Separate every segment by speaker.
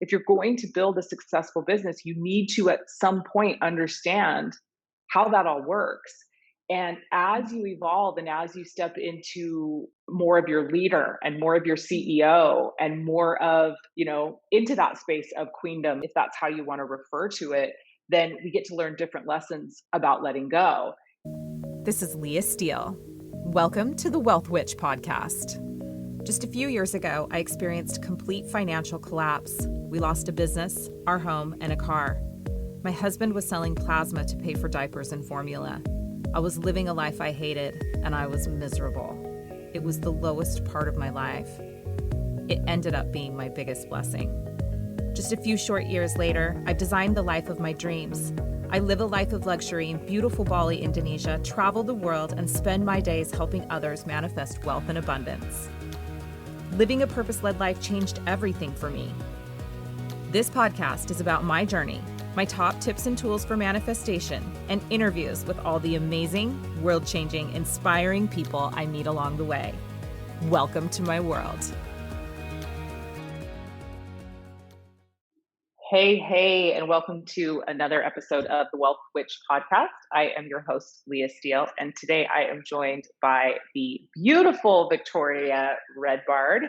Speaker 1: if you're going to build a successful business, you need to at some point understand how that all works. And as you evolve and as you step into more of your leader and more of your CEO and more of, into that space of queendom, if that's how you want to refer to it, then we get to learn different lessons about letting go.
Speaker 2: This is Leah Steele. Welcome to the Wealth Witch podcast. Just a few years ago, I experienced complete financial collapse. We lost a business, our home, and a car. My husband was selling plasma to pay for diapers and formula. I was living a life I hated, and I was miserable. It was the lowest part of my life. It ended up being my biggest blessing. Just a few short years later, I've designed the life of my dreams. I live a life of luxury in beautiful Bali, Indonesia, travel the world, and spend my days helping others manifest wealth and abundance. Living a purpose-led life changed everything for me. This podcast is about my journey, my top tips and tools for manifestation, and interviews with all the amazing, world-changing, inspiring people I meet along the way. Welcome to my world.
Speaker 1: Hey, and welcome to another episode of the Wealth Witch podcast. I am your host, Leah Steele, and today I am joined by the beautiful Victoria Redbard,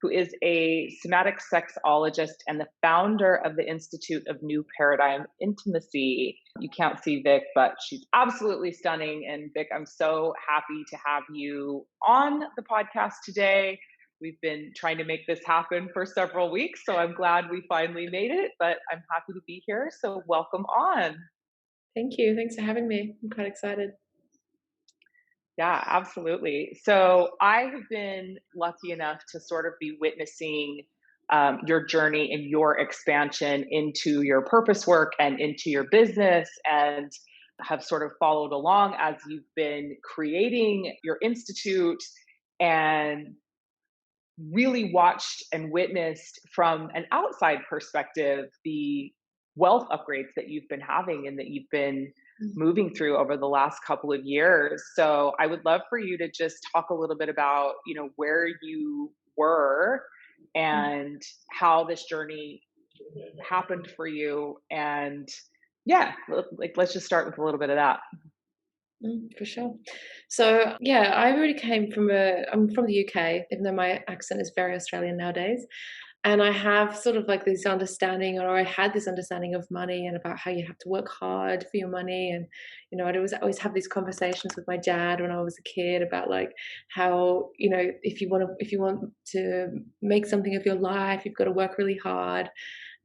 Speaker 1: who is a somatic sexologist and the founder of the Institute of New Paradigm Intimacy. You can't see Vic, but she's absolutely stunning. And Vic, I'm so happy to have you on the podcast today. We've been trying to make this happen for several weeks, so I'm glad we finally made it, but I'm happy to be here, so welcome on.
Speaker 3: Thank you. Thanks for having me. I'm quite excited.
Speaker 1: Yeah, absolutely. So I have been lucky enough to sort of be witnessing your journey and your expansion into your purpose work and into your business, and have sort of followed along as you've been creating your institute and really watched and witnessed from an outside perspective the wealth upgrades that you've been having and that you've been moving through over the last couple of years. So I would love for you to just talk a little bit about, where you were and how this journey happened for you. And yeah, let's just start with a little bit of that.
Speaker 3: For sure. So yeah, I really came from I'm from the UK, even though my accent is very Australian nowadays. And I have sort of like this understanding, or I had this understanding of money and about how you have to work hard for your money. And, I'd always have these conversations with my dad when I was a kid about like how, if you want to make something of your life, you've got to work really hard.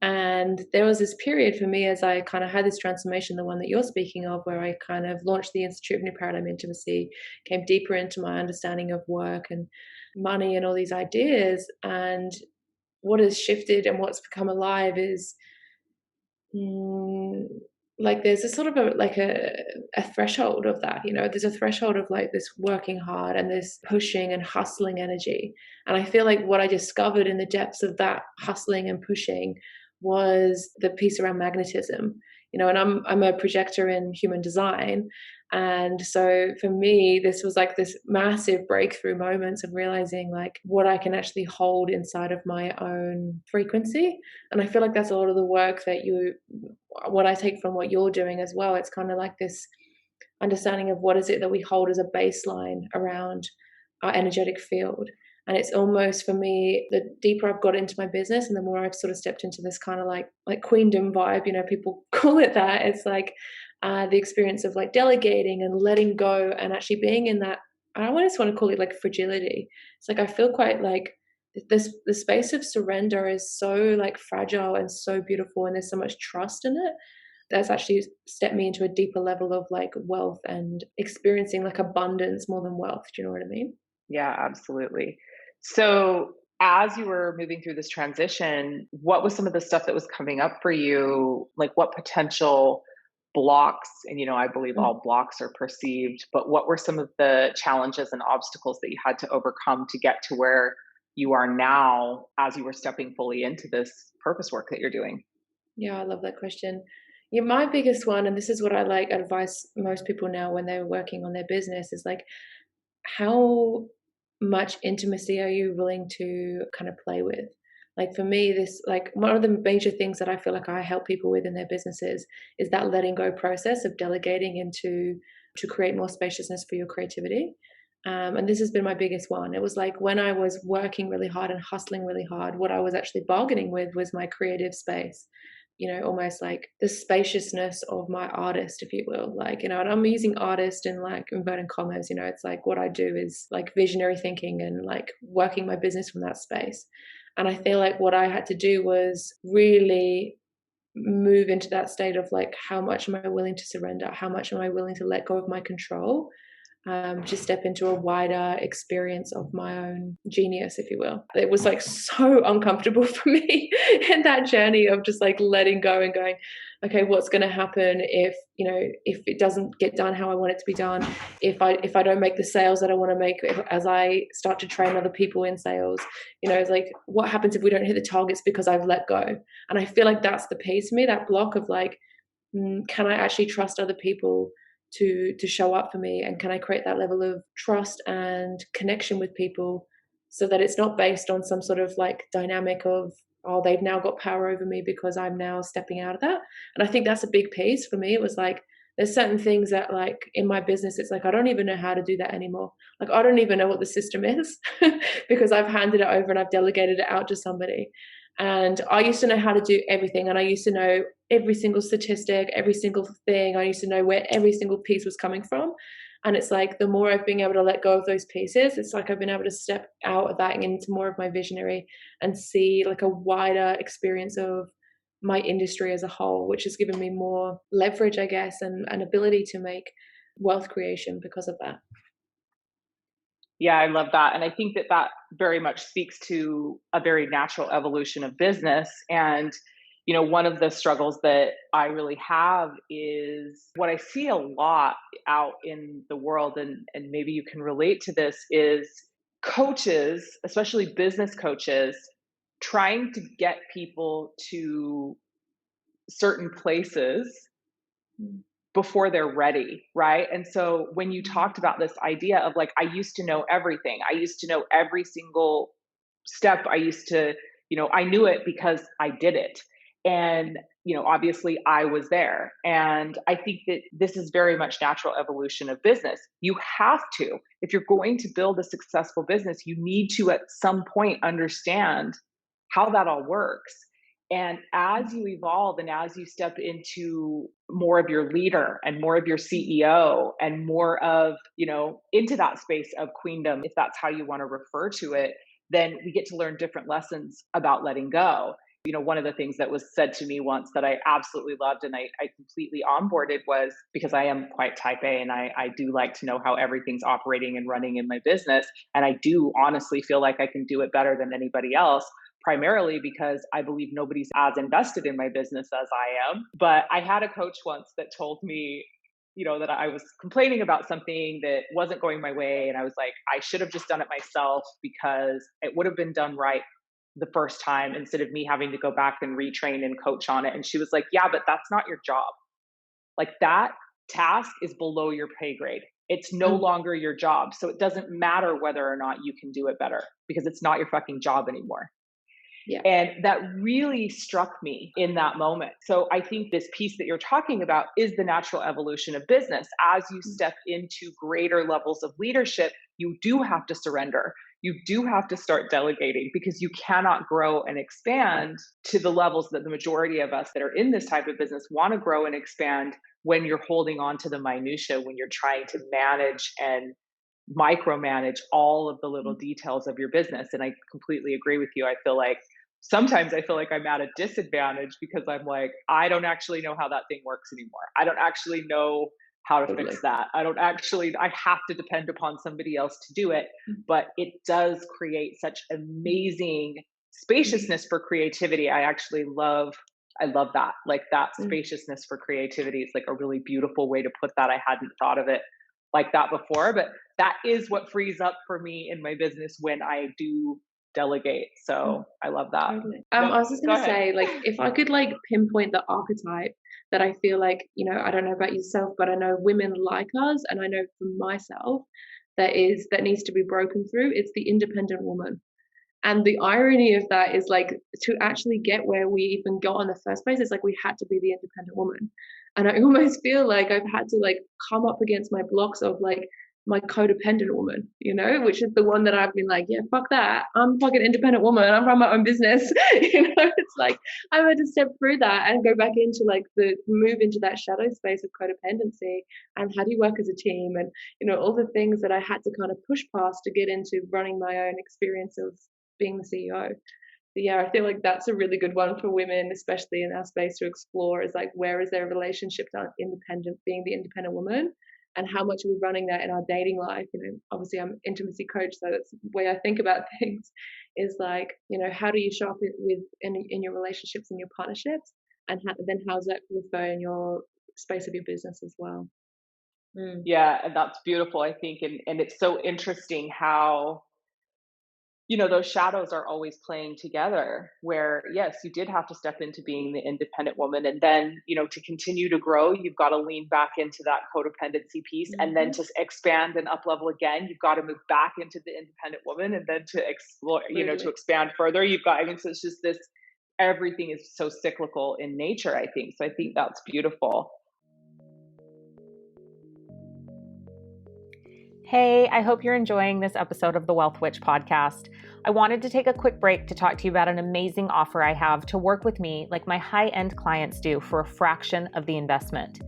Speaker 3: And there was this period for me as I kind of had this transformation, the one that you're speaking of, where I kind of launched the Institute of New Paradigm Intimacy, came deeper into my understanding of work and money and all these ideas. And what has shifted and what's become alive is like there's a sort of a threshold of that, there's a threshold of like this working hard and this pushing and hustling energy. And I feel like what I discovered in the depths of that hustling and pushing was the piece around magnetism, and I'm a projector in human design. And so for me, this was like this massive breakthrough moments of realizing like what I can actually hold inside of my own frequency. And I feel like that's a lot of the work that what I take from what you're doing as well. It's kind of like this understanding of what is it that we hold as a baseline around our energetic field. And it's almost, for me, the deeper I've got into my business and the more I've sort of stepped into this kind of like queendom vibe, people call it that. It's like the experience of like delegating and letting go and actually being in that, I just want to call it like fragility. It's like I feel quite like the space of surrender is so like fragile and so beautiful, and there's so much trust in it. That's actually stepped me into a deeper level of like wealth and experiencing like abundance more than wealth. Do you know what I mean?
Speaker 1: Yeah, absolutely. So as you were moving through this transition, what was some of the stuff that was coming up for you? Like what potential blocks, and I believe all blocks are perceived, but what were some of the challenges and obstacles that you had to overcome to get to where you are now as you were stepping fully into this purpose work that you're doing?
Speaker 3: Yeah, I love that question. Yeah, my biggest one, and this is what I like advise most people now when they're working on their business, is like, how much intimacy are you willing to kind of play with? Like for me, this, like one of the major things that I feel like I help people with in their businesses is that letting go process of delegating into to create more spaciousness for your creativity. And this has been my biggest one. It was like when I was working really hard and hustling really hard, what I was actually bargaining with was my creative space, almost like the spaciousness of my artist, if you will. Like, and I'm using artist in like inverted commas, it's like what I do is like visionary thinking and like working my business from that space. And I feel like what I had to do was really move into that state of like, how much am I willing to surrender? How much am I willing to let go of my control? To step into a wider experience of my own genius, if you will. It was like so uncomfortable for me in that journey of just like letting go and going, okay, what's going to happen if it doesn't get done how I want it to be done, if I don't make the sales that I want to make, as I start to train other people in sales, it's like, what happens if we don't hit the targets because I've let go? And I feel like that's the piece for me, that block of like, can I actually trust other people to show up for me, and can I create that level of trust and connection with people so that it's not based on some sort of like dynamic of, oh, they've now got power over me because I'm now stepping out of that. And I think that's a big piece for me. It was like, there's certain things that like in my business, it's like I don't even know how to do that anymore. Like I don't even know what the system is because I've handed it over and I've delegated it out to somebody. And I used to know how to do everything. And I used to know every single statistic, every single thing. I used to know where every single piece was coming from. And it's like, the more I've been able to let go of those pieces, it's like I've been able to step out of that and into more of my visionary and see like a wider experience of my industry as a whole, which has given me more leverage, I guess, and an ability to make wealth creation because of that.
Speaker 1: Yeah, I love that. And I think that that very much speaks to a very natural evolution of business. And, one of the struggles that I really have is what I see a lot out in the world, and maybe you can relate to this, is coaches, especially business coaches, trying to get people to certain places before they're ready, right? And so when you talked about this idea of like, I used to know everything, I used to know every single step, I used to, I knew it because I did it. And, obviously I was there. And I think that this is very much natural evolution of business. You have to, if you're going to build a successful business, you need to at some point understand how that all works. And as you evolve and as you step into more of your leader and more of your CEO and more of, into that space of queendom, if that's how you want to refer to it, then we get to learn different lessons about letting go. One of the things that was said to me once that I absolutely loved and I completely onboarded was, because I am quite type A and I do like to know how everything's operating and running in my business. And I do honestly feel like I can do it better than anybody else, primarily because I believe nobody's as invested in my business as I am. But I had a coach once that told me, that I was complaining about something that wasn't going my way. And I was like, I should have just done it myself because it would have been done right the first time instead of me having to go back and retrain and coach on it. And she was like, yeah, but that's not your job. Like that task is below your pay grade. It's no longer your job. So it doesn't matter whether or not you can do it better because it's not your fucking job anymore.
Speaker 3: Yeah.
Speaker 1: And that really struck me in that moment. So I think this piece that you're talking about is the natural evolution of business. As you step into greater levels of leadership, you do have to surrender. You do have to start delegating because you cannot grow and expand to the levels that the majority of us that are in this type of business want to grow and expand when you're holding on to the minutia, when you're trying to manage and micromanage all of the little details of your business. And I completely agree with you. Sometimes I feel like I'm at a disadvantage because I'm like, I don't actually know how that thing works anymore. I don't actually know how to fix that. I have to depend upon somebody else to do it. But it does create such amazing spaciousness for creativity. I love that. Like that spaciousness for creativity is like a really beautiful way to put that. I hadn't thought of it like that before, but that is what frees up for me in my business when I do delegate. So I love that.
Speaker 3: Totally. I was just going to say, like, if I could like pinpoint the archetype that I feel like, I don't know about yourself, but I know women like us, and I know for myself that needs to be broken through. It's the independent woman. And the irony of that is like, to actually get where we even got in the first place, it's like we had to be the independent woman. And I almost feel like I've had to like come up against my blocks of like my codependent woman, you know, which is the one that I've been like, yeah, fuck that. I'm fucking independent woman. I'm run my own business. You know, it's like I've had to step through that and go back into like the move into that shadow space of codependency and how do you work as a team, and you know, all the things that I had to kind of push past to get into running my own experience of being the CEO. But yeah, I feel like that's a really good one for women, especially in our space, to explore, is like, where is their relationship to independent, being the independent woman, and how much are we running that in our dating life? You know, obviously I'm an intimacy coach, so that's the way I think about things, is like, you know, how do you show up with in your relationships and your partnerships, and then how's that refer in your space of your business as well?
Speaker 1: Yeah, and that's beautiful, I think. And it's so interesting how, those shadows are always playing together, where yes, you did have to step into being the independent woman, and then, to continue to grow, you've got to lean back into that codependency piece, and then to expand and up level again, you've got to move back into the independent woman, and then to explore, to expand further, you've got, so it's just this, everything is so cyclical in nature, I think. So I think that's beautiful.
Speaker 2: Hey, I hope you're enjoying this episode of the Wealth Witch podcast. I wanted to take a quick break to talk to you about an amazing offer I have to work with me like my high-end clients do for a fraction of the investment.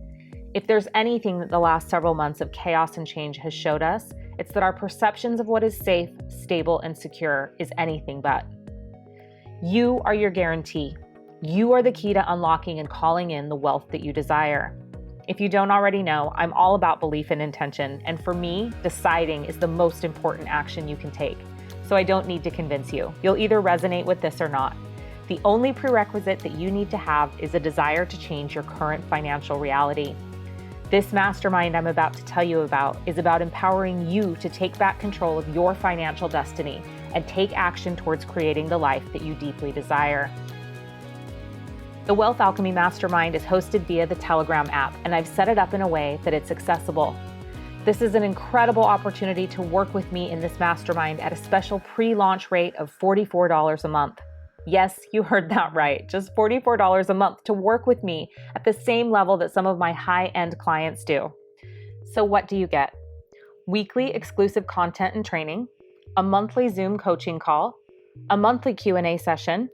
Speaker 2: If there's anything that the last several months of chaos and change has showed us, it's that our perceptions of what is safe, stable, and secure is anything but. You are your guarantee. You are the key to unlocking and calling in the wealth that you desire. If you don't already know, I'm all about belief and intention, and for me, deciding is the most important action you can take. So I don't need to convince you. You'll either resonate with this or not. The only prerequisite that you need to have is a desire to change your current financial reality. This mastermind I'm about to tell you about is about empowering you to take back control of your financial destiny and take action towards creating the life that you deeply desire. The Wealth Alchemy Mastermind is hosted via the Telegram app, and I've set it up in a way that it's accessible. This is an incredible opportunity to work with me in this mastermind at a special pre-launch rate of $44 a month. Yes, you heard that right, just $44 a month to work with me at the same level that some of my high-end clients do. So what do you get? Weekly exclusive content and training, a monthly Zoom coaching call, a monthly Q&A session,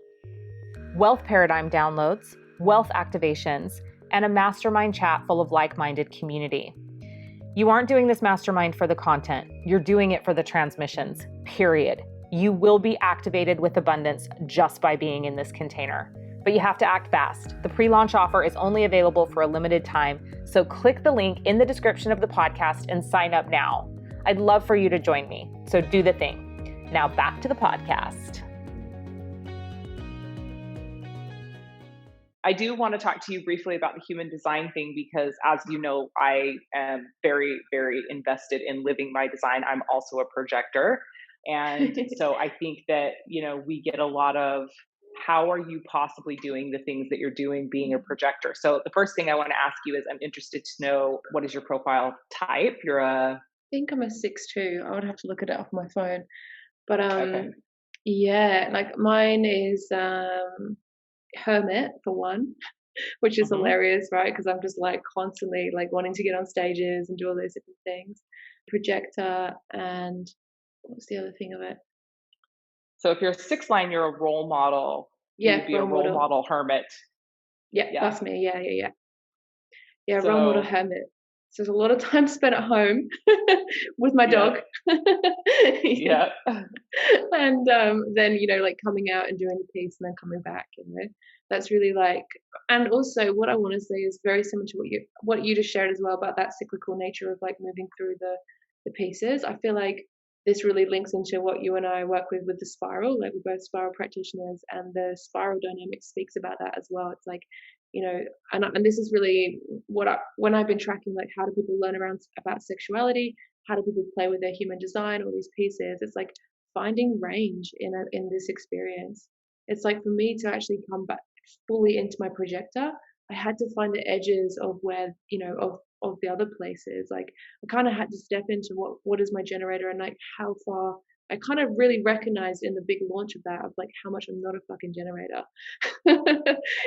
Speaker 2: wealth paradigm downloads, wealth activations, and a mastermind chat full of like-minded community. You aren't doing this mastermind for the content. You're doing it for the transmissions, period. You will be activated with abundance just by being in this container. But you have to act fast. The pre-launch offer is only available for a limited time, so click the link in the description of the podcast and sign up now. I'd love for you to join me, so do the thing. Now back to the podcast.
Speaker 1: I do want to talk to you briefly about the human design thing, because as you know, I am very, very invested in living my design. I'm also a projector. And so I think that, we get a lot of, how are you possibly doing the things that you're doing being a projector? So the first thing I want to ask you is, I'm interested to know, what is your profile type?
Speaker 3: I think I'm a 6'2". I would have to look it up on my phone. But
Speaker 1: okay.
Speaker 3: Yeah, like mine is hermit for one, which is hilarious, right? Because I'm just like constantly like wanting to get on stages and do all those different things. Projector, and what's the other thing of it?
Speaker 1: So if you're a 6 line, you're a role model.
Speaker 3: Yeah,
Speaker 1: you'd be a role model hermit.
Speaker 3: Yeah, that's me. Yeah, so, role model hermit. So there's a lot of time spent at home with my dog.
Speaker 1: Yeah.
Speaker 3: And then, like coming out and doing the piece and then coming back, that's really like, and also what I want to say is very similar to what you just shared as well about that cyclical nature of like moving through the pieces. I feel like this really links into what you and I work with the spiral. Like we're both spiral practitioners, and the spiral dynamic speaks about that as well. It's like, and this is really when I've been tracking, like how do people learn about sexuality, how do people play with their human design, all these pieces. It's like finding range in this experience. It's like for me to actually come back fully into my projector, I had to find the edges of where, of the other places. Like I kind of had to step into what is my generator, and like how far I kind of really recognized in the big launch of that, of like how much I'm not a fucking generator,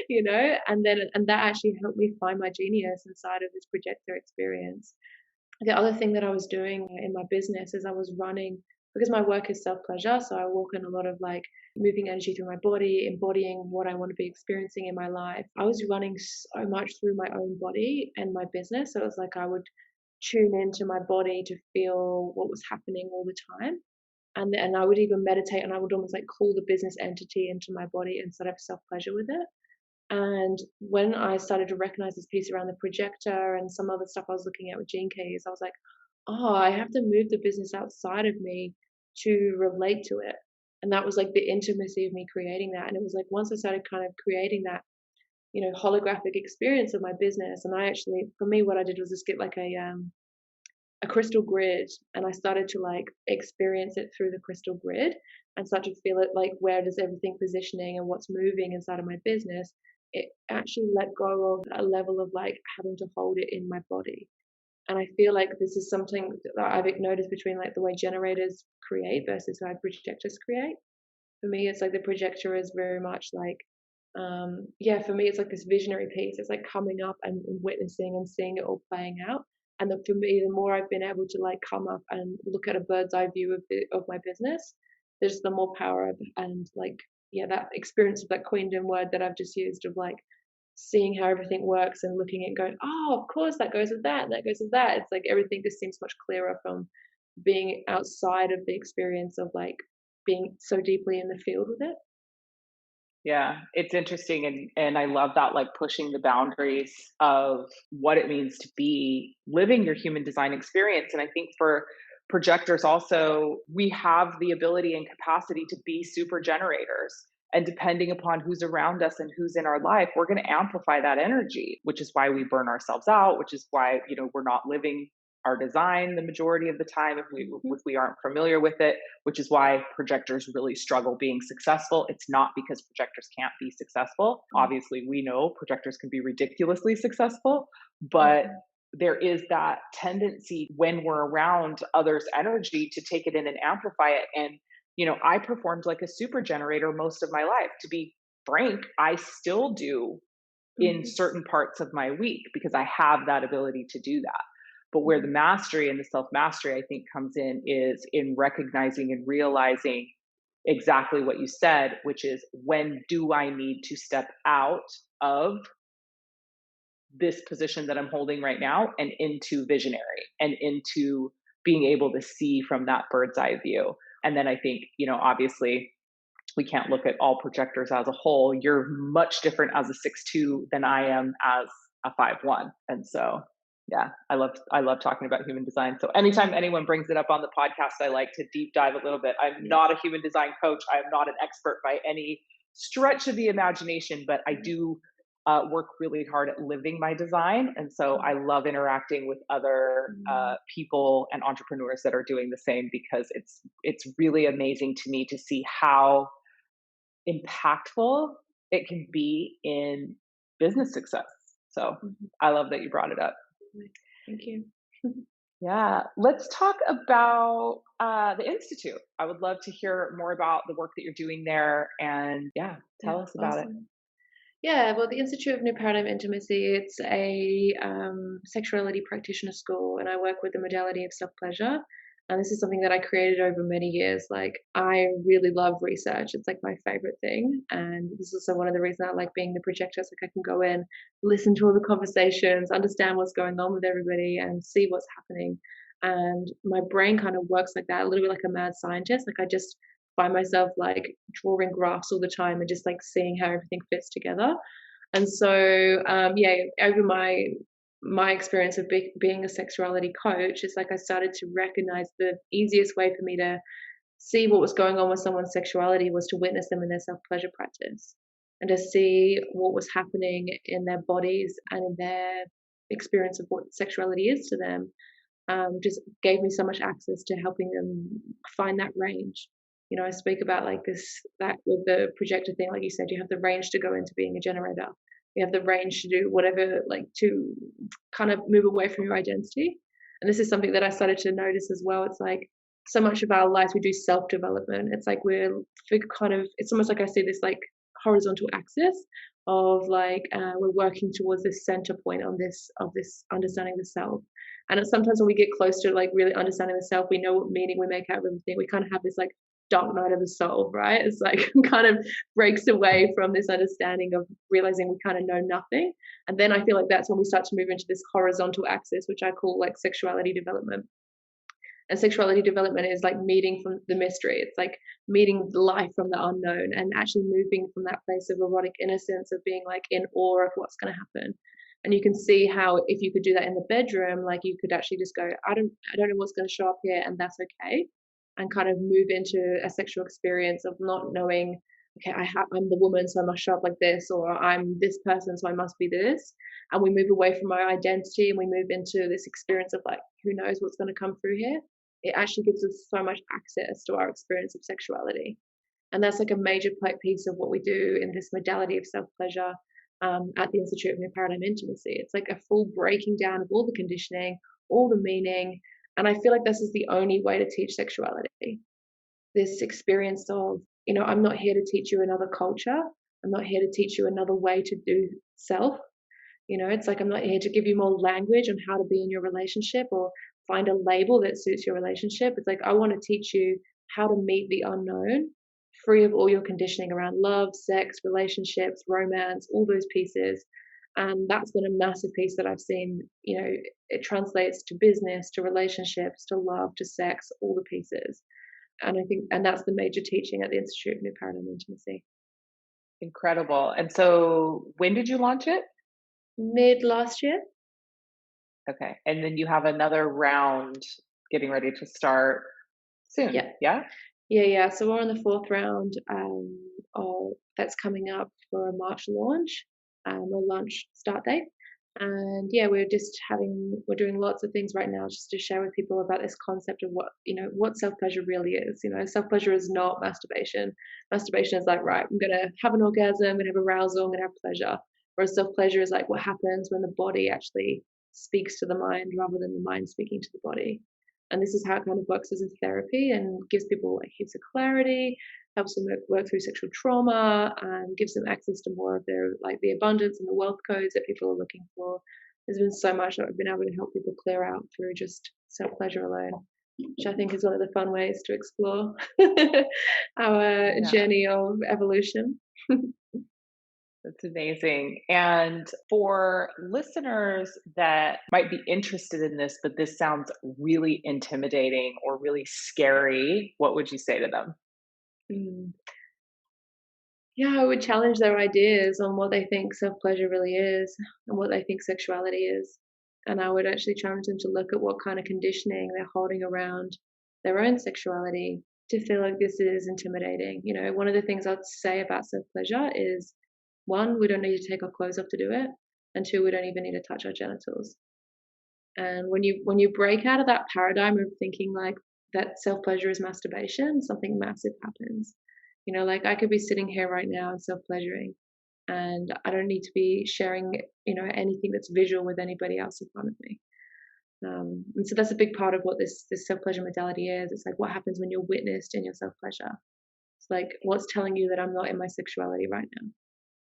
Speaker 3: you know, and that actually helped me find my genius inside of this projector experience. The other thing that I was doing in my business is I was running, because my work is self pleasure. So I walk in a lot of like moving energy through my body, embodying what I want to be experiencing in my life. I was running so much through my own body and my business. So it was like I would tune into my body to feel what was happening all the time. And I would even meditate, and I would almost like call the business entity into my body instead of self pleasure with it. And when I started to recognize this piece around the projector and some other stuff I was looking at with Gene Keys, I was like, oh, I have to move the business outside of me to relate to it. And that was like the intimacy of me creating that. And it was like once I started kind of creating that, you know, holographic experience of my business, and I actually, for me, what I did was just get like a crystal grid, and I started to like experience it through the crystal grid and start to feel it, like where does everything positioning and what's moving inside of my business. It actually let go of a level of like having to hold it in my body. And I feel like this is something that I've noticed between like the way generators create versus how projectors create. For me, it's like the projector is very much like, yeah, for me, it's like this visionary piece. It's like coming up and witnessing and seeing it all playing out. And then for me, the more I've been able to like come up and look at a bird's eye view of my business, there's the more power and like, yeah, that experience of that queendom word that I've just used of like seeing how everything works and looking at going, oh, of course that goes with that and that goes with that. It's like everything just seems much clearer from being outside of the experience of like being so deeply in the field with it.
Speaker 1: Yeah, it's interesting, and I love that, like pushing the boundaries of what it means to be living your human design experience. And I think for projectors also, we have the ability and capacity to be super generators. And depending upon who's around us and who's in our life, we're going to amplify that energy, which is why we burn ourselves out, which is why, you know, we're not living our design the majority of the time if we aren't familiar with it, which is why projectors really struggle being successful. It's not because projectors can't be successful. Obviously, we know projectors can be ridiculously successful, but there is that tendency when we're around others' energy to take it in and amplify it. And, you know, I performed like a super generator most of my life. To be frank, I still do in certain parts of my week because I have that ability to do that. But where the mastery and the self-mastery, I think, comes in is in recognizing and realizing exactly what you said, which is when do I need to step out of this position that I'm holding right now and into visionary and into being able to see from that bird's eye view. And then I think, you know, obviously we can't look at all projectors as a whole. You're much different as a 6'2" than I am as a 5'1". And so yeah, I love talking about human design. So anytime anyone brings it up on the podcast, I like to deep dive a little bit. I'm not a human design coach. I am not an expert by any stretch of the imagination, but I do work really hard at living my design. And so I love interacting with other people and entrepreneurs that are doing the same, because it's really amazing to me to see how impactful it can be in business success. So I love that you brought it up.
Speaker 3: Thank you.
Speaker 1: Yeah, let's talk about the Institute. I would love to hear more about the work that you're doing there, and yeah, tell us about it.
Speaker 3: Yeah, well, the Institute of New Paradigm Intimacy, it's a sexuality practitioner school, and I work with the modality of self-pleasure. And this is something that I created over many years. Like, I really love research. It's like my favorite thing. And this is also one of the reasons I like being the projector. It's like I can go in, listen to all the conversations, understand what's going on with everybody, and see what's happening. And my brain kind of works like that, a little bit like a mad scientist. Like, I just find myself like drawing graphs all the time and just like seeing how everything fits together. And so, yeah, over my experience of being a sexuality coach, is like I started to recognize the easiest way for me to see what was going on with someone's sexuality was to witness them in their self-pleasure practice, and to see what was happening in their bodies and in their experience of what sexuality is to them. Just gave me so much access to helping them find that range. You know, I speak about like that with the projector thing, like you said, you have the range to go into being a generator. You have the range to do whatever, like to kind of move away from your identity. And this is something that I started to notice as well. It's like so much of our lives we do self-development. It's like we're kind of, it's almost like I see this like horizontal axis of like we're working towards this center point on this of this understanding the self. And it's sometimes when we get close to like really understanding the self, we know what meaning we make out of everything. We kind of have this like dark night of the soul, right? It's like kind of breaks away from this understanding of realizing we kind of know nothing. And then I feel like that's when we start to move into this horizontal axis, which I call like sexuality development. And sexuality development is like meeting from the mystery. It's like meeting life from the unknown and actually moving from that place of erotic innocence of being like in awe of what's going to happen. And you can see how if you could do that in the bedroom, like you could actually just go, I don't know what's going to show up here, and that's okay. And kind of move into a sexual experience of not knowing, okay, I'm the woman, so I must show up like this, or I'm this person, so I must be this. And we move away from our identity and we move into this experience of like, who knows what's going to come through here. It actually gives us so much access to our experience of sexuality. And that's like a major piece of what we do in this modality of self-pleasure at the Institute of New Paradigm Intimacy. It's like a full breaking down of all the conditioning, all the meaning. And I feel like this is the only way to teach sexuality. This experience of, you know, I'm not here to teach you another culture. I'm not here to teach you another way to do self. You know, it's like I'm not here to give you more language on how to be in your relationship or find a label that suits your relationship. It's like I want to teach you how to meet the unknown, free of all your conditioning around love, sex, relationships, romance, all those pieces. And that's been a massive piece that I've seen. You know, it translates to business, to relationships, to love, to sex, all the pieces. And I think, and that's the major teaching at the Institute of New Paradigm Intimacy.
Speaker 1: Incredible. And so when did you launch it?
Speaker 3: Mid last year.
Speaker 1: Okay. And then you have another round getting ready to start soon.
Speaker 3: Yeah. So we're on the 4th round that's coming up for a March launch, or launch start date. And yeah, we're doing lots of things right now just to share with people about this concept of what self-pleasure really is. You know, self-pleasure is not masturbation. Masturbation is like, right, I'm going to have an orgasm, I'm going to have arousal, I'm going to have pleasure. Whereas self-pleasure is like what happens when the body actually speaks to the mind rather than the mind speaking to the body. And this is how it kind of works as a therapy and gives people like heaps of clarity, helps them work through sexual trauma, and gives them access to more of their like the abundance and the wealth codes that people are looking for. There's been so much that I've been able to help people clear out through just self-pleasure alone, which I think is one of the fun ways to explore our journey of evolution.
Speaker 1: That's amazing. And for listeners that might be interested in this, but this sounds really intimidating or really scary, what would you say to them?
Speaker 3: Yeah, I would challenge their ideas on what they think self-pleasure really is and what they think sexuality is. And I would actually challenge them to look at what kind of conditioning they're holding around their own sexuality to feel like this is intimidating. You know, one of the things I'd say about self-pleasure is, 1, we don't need to take our clothes off to do it, and 2, we don't even need to touch our genitals. And when you break out of that paradigm of thinking like that self-pleasure is masturbation, something massive happens. You know, like I could be sitting here right now and self-pleasuring, and I don't need to be sharing, you know, anything that's visual with anybody else in front of me. And so that's a big part of what this self-pleasure modality is. It's like what happens when you're witnessed in your self-pleasure. It's like what's telling you that I'm not in my sexuality right now.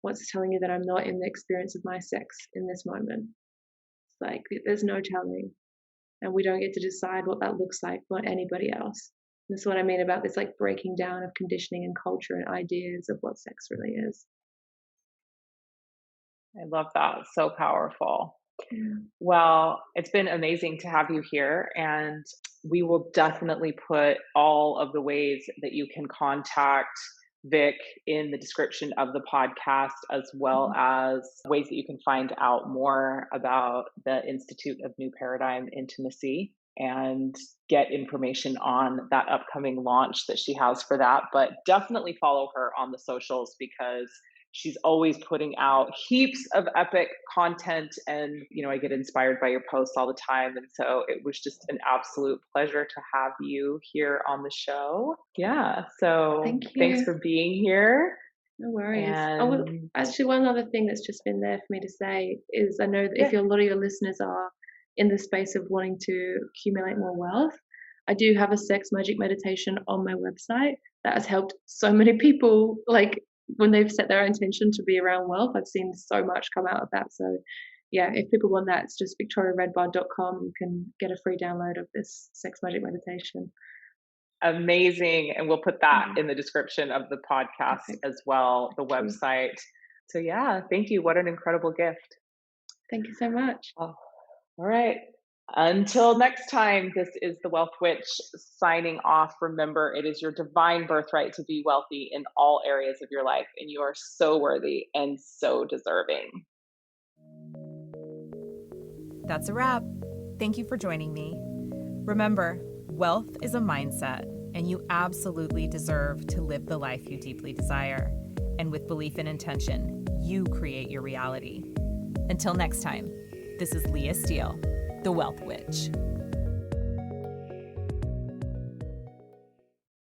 Speaker 3: What's telling you that I'm not in the experience of my sex in this moment? It's like there's no telling, and we don't get to decide what that looks like for anybody else. And that's what I mean about this like breaking down of conditioning and culture and ideas of what sex really is.
Speaker 1: I love that. So powerful.
Speaker 3: Yeah.
Speaker 1: Well, it's been amazing to have you here, and we will definitely put all of the ways that you can contact Vic in the description of the podcast, as well as ways that you can find out more about the Institute of New Paradigm Intimacy and get information on that upcoming launch that she has for that. But definitely follow her on the socials because she's always putting out heaps of epic content, and I get inspired by your posts all the time, and so it was just an absolute pleasure to have you here on the show. So thanks for being here.
Speaker 3: No worries. Actually, one other thing that's just been there for me to say is I know that if a lot of your listeners are in the space of wanting to accumulate more wealth, I do have a sex magic meditation on my website that has helped so many people. Like when they've set their intention to be around wealth, I've seen so much come out of that. So yeah, if people want that, it's just victoriaredbard.com. You can get a free download of this sex magic meditation.
Speaker 1: Amazing. And we'll put that in the description of the podcast as well, the website. So yeah, thank you. What an incredible gift.
Speaker 3: Thank you so much.
Speaker 1: Oh, all right. Until next time, this is the Wealth Witch signing off. Remember, it is your divine birthright to be wealthy in all areas of your life, and you are so worthy and so deserving.
Speaker 2: That's a wrap. Thank you for joining me. Remember, wealth is a mindset, and you absolutely deserve to live the life you deeply desire. And with belief and intention, you create your reality. Until next time, this is Leah Steele, the Wealth Witch.